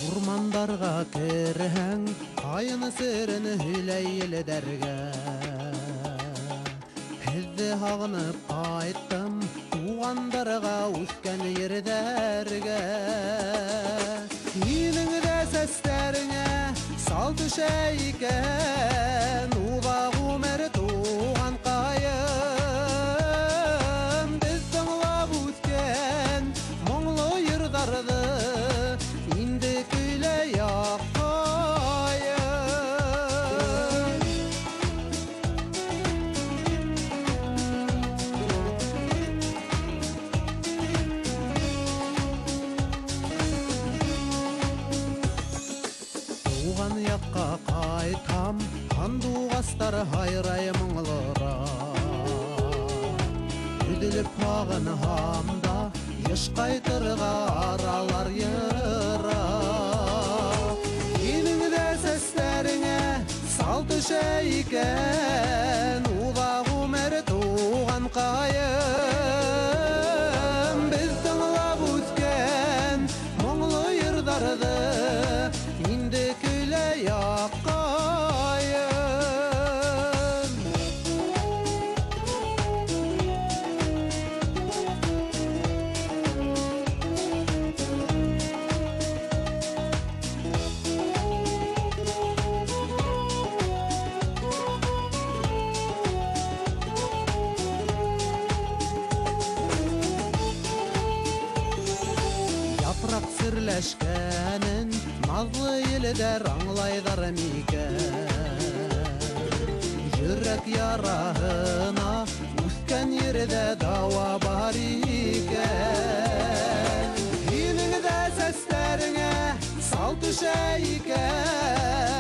Урмандарға керһәң, қайын серін һөйләй елдәргә. Һеҙҙе һағынып ҡайттым, туғандарға үҫкән ерҙәргә. Һинең дә сәстәреңә сал төшә икән, уҙа ғүмер туған ҡайын. Беҙ тыңлап үткән моңло йырҙарҙы инде көйләй аҡҡайын. Туған яҡҡа ҡайтам, һандуғастар һайрай моңлораҡ. Өҙөлөп һағынһам да, йыш ҡайтырға аралар йыраҡ. Һинең дә сәстәреңә сал төшә икән, уҙа ғүмер туған ҡайын. Беҙ тыңлап үткән моңло йырҙарҙы инде көйләй аҡҡайын. Япраҡ серләшкәнен наҙлы елдәр аңлайҙар микән? Йөрәк яраһына үҫкән ерҙә дауа бар икән. Һинең дә сәстәреңә сал төшә икән,